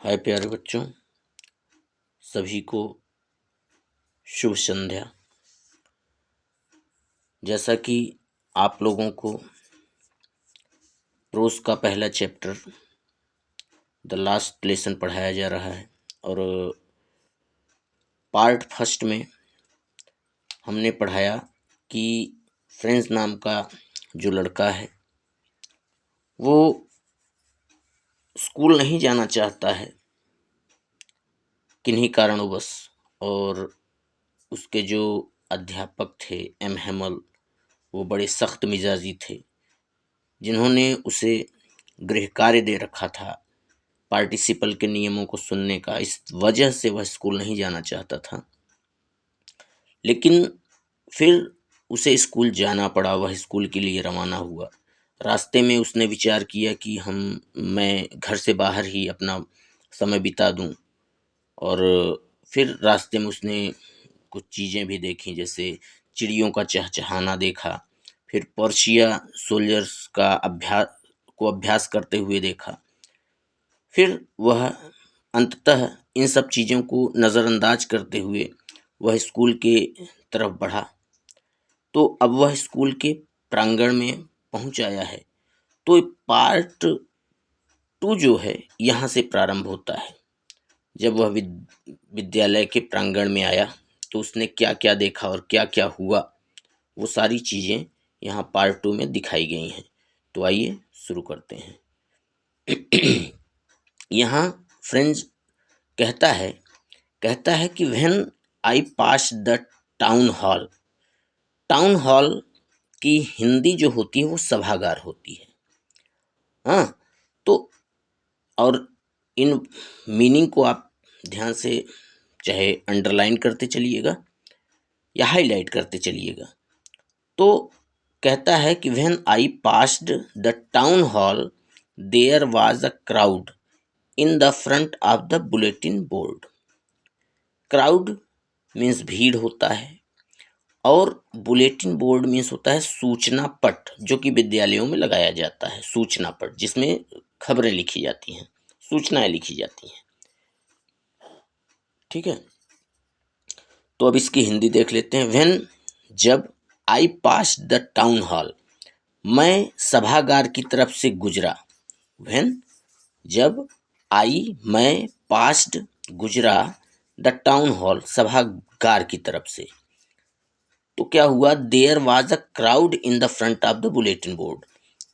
हाय प्यारे बच्चों, सभी को शुभ संध्या। जैसा कि आप लोगों को प्रोज का पहला चैप्टर द लास्ट लेसन पढ़ाया जा रहा है और पार्ट फर्स्ट में हमने पढ़ाया कि फ्रेंड्स नाम का जो लड़का है वो स्कूल नहीं जाना चाहता है किन्हीं कारणवश, और उसके जो अध्यापक थे एम हेमल वो बड़े सख्त मिजाजी थे, जिन्होंने उसे गृह कार्य दे रखा था पार्टिसिपल के नियमों को सुनने का। इस वजह से वह स्कूल नहीं जाना चाहता था, लेकिन फिर उसे स्कूल जाना पड़ा। वह स्कूल के लिए रवाना हुआ। रास्ते में उसने विचार किया कि मैं घर से बाहर ही अपना समय बिता दूं, और फिर रास्ते में उसने कुछ चीज़ें भी देखी, जैसे चिड़ियों का चहचहाना देखा, फिर पर्शिया सोल्जर्स का अभ्यास करते हुए देखा। फिर वह अंततः इन सब चीज़ों को नज़रअंदाज करते हुए वह स्कूल के तरफ बढ़ा। तो अब वह स्कूल के प्रांगण में पहुंच आया है। तो पार्ट 2 जो है यहाँ से प्रारंभ होता है। जब वह विद्यालय के प्रांगण में आया तो उसने क्या क्या देखा और क्या क्या हुआ, वो सारी चीज़ें यहाँ पार्ट 2 में दिखाई गई हैं। तो आइए शुरू करते हैं। यहाँ फ्रेंड्स कहता है कि when I pass the town hall. Town hall की हिंदी जो होती है वो सभागार होती है। हाँ, तो और इन मीनिंग को आप ध्यान से चाहे अंडरलाइन करते चलिएगा या हाईलाइट करते चलिएगा। तो कहता है कि when I passed the town hall there was a crowd in the front of the bulletin board. Crowd means भीड़ होता है, और बुलेटिन बोर्ड मीन्स होता है सूचना पट, जो कि विद्यालयों में लगाया जाता है। सूचना पट जिसमें खबरें लिखी जाती हैं, सूचनाएं लिखी जाती हैं। ठीक है, तो अब इसकी हिंदी देख लेते हैं। व्हेन, जब, आई पास द टाउन हॉल, मैं सभागार की तरफ से गुजरा। व्हेन, जब, आई, मैं, पास्ड, गुजरा, द टाउन हॉल, सभागार की तरफ से। तो क्या हुआ, there was a crowd in the front of the bulletin board.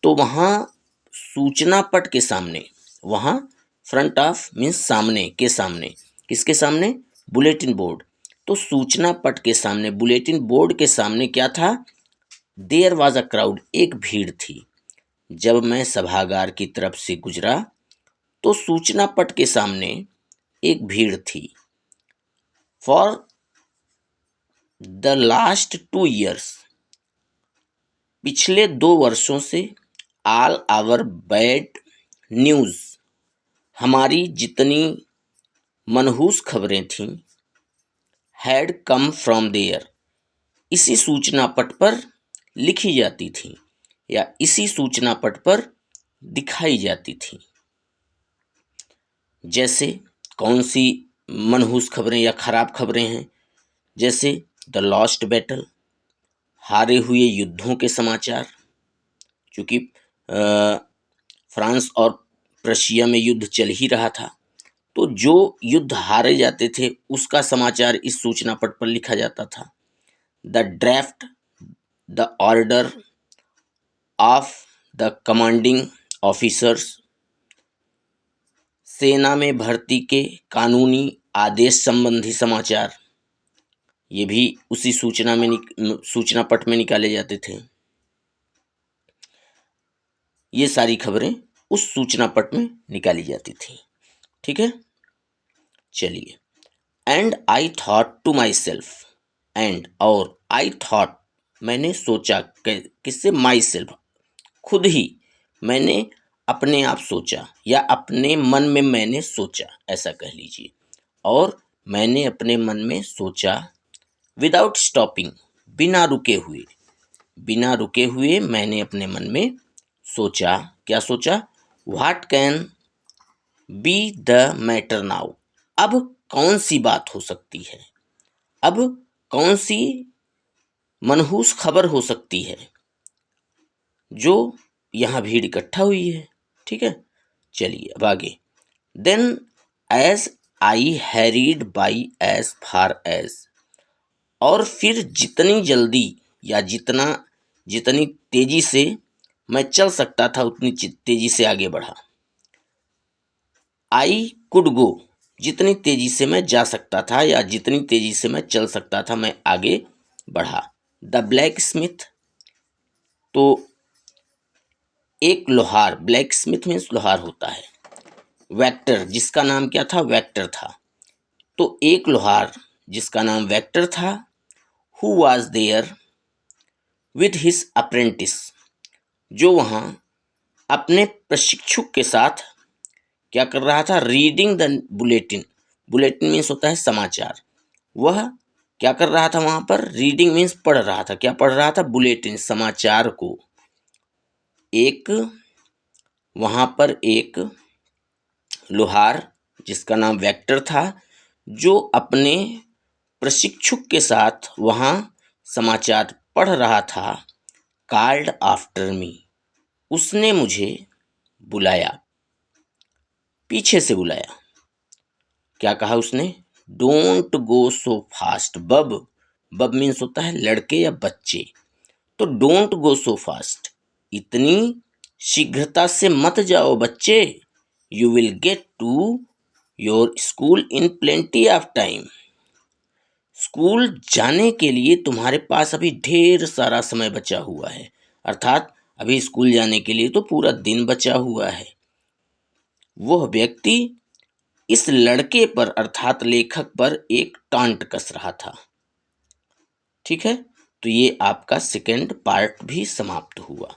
तो वहाँ सूचना पट के सामने, वहाँ फ्रंट ऑफ मीन्स सामने के सामने, किसके सामने, बुलेटिन बोर्ड। तो सूचना पट के सामने, बुलेटिन बोर्ड के सामने क्या था, देयर वाज अ क्राउड, एक भीड़ थी। जब मैं सभागार की तरफ से गुजरा तो सूचना पट के सामने एक भीड़ थी। फॉर द लास्ट 2 ईयर्स, पिछले 2 वर्षों से, ऑल आवर बैड न्यूज़, हमारी जितनी मनहूस खबरें थीं, हैड कम फ्रॉम देयर, इसी सूचना पट पर लिखी जाती थी या इसी सूचना पट पर दिखाई जाती थी। जैसे कौन सी मनहूस खबरें या खराब खबरें हैं, जैसे द लॉस्ट बैटल, हारे हुए युद्धों के समाचार, क्योंकि फ्रांस और प्रशिया में युद्ध चल ही रहा था। तो जो युद्ध हारे जाते थे उसका समाचार इस सूचना पट पर लिखा जाता था। The draft, the order of the commanding officers, सेना में भर्ती के कानूनी आदेश संबंधी समाचार, ये भी उसी सूचना पट में निकाले जाते थे। ये सारी खबरें उस सूचना पट में निकाली जाती थी। ठीक है, चलिए। And I thought to myself, and और आई थॉट, मैंने सोचा, किससे, माई सेल्फ, खुद ही, मैंने अपने आप सोचा या अपने मन में मैंने सोचा, ऐसा कह लीजिए। और मैंने अपने मन में सोचा, विदाउट स्टॉपिंग, बिना रुके हुए मैंने अपने मन में सोचा। क्या सोचा, what can be the matter now. अब कौन सी बात हो सकती है, अब कौन सी मनहूस खबर हो सकती है जो यहाँ भीड़ इकट्ठा हुई है। ठीक है, चलिए अब आगे। Then as I hurried by as far as, और फिर जितनी जल्दी या जितनी तेजी से मैं चल सकता था उतनी तेजी से आगे बढ़ा। आई कुड गो, जितनी तेजी से मैं जा सकता था या जितनी तेजी से मैं चल सकता था मैं आगे बढ़ा। द ब्लैक स्मिथ, तो एक लोहार, ब्लैक स्मिथ मीन्स लोहार होता है। वेक्टर, जिसका नाम क्या था, वेक्टर था। तो एक लोहार जिसका नाम वेक्टर था, who was there with his apprentice, जो वहाँ अपने प्रशिक्षु के साथ क्या कर रहा था, reading the bulletin. Bulletin means होता है समाचार। वह क्या कर रहा था वहाँ पर, रीडिंग मीन्स पढ़ रहा था। क्या पढ़ रहा था, बुलेटिन, समाचार को। एक वहाँ पर एक लोहार जिसका नाम वेक्टर था, जो अपने प्रशिक्षु के साथ वहाँ समाचार पढ़ रहा था। कॉल्ड आफ्टर मी, उसने मुझे बुलाया, पीछे से बुलाया। क्या कहा उसने, डोंट गो सो फास्ट बब। बब मीन्स होता है लड़के या बच्चे। तो डोंट गो सो फास्ट, इतनी शीघ्रता से मत जाओ बच्चे। You will get to your school in plenty of time, school जाने के लिए तुम्हारे पास अभी ढेर सारा समय बचा हुआ है। अर्थात अभी स्कूल जाने के लिए तो पूरा दिन बचा हुआ है। वह व्यक्ति इस लड़के पर अर्थात लेखक पर एक टांट कस रहा था। ठीक है, तो ये आपका सेकेंड पार्ट भी समाप्त हुआ।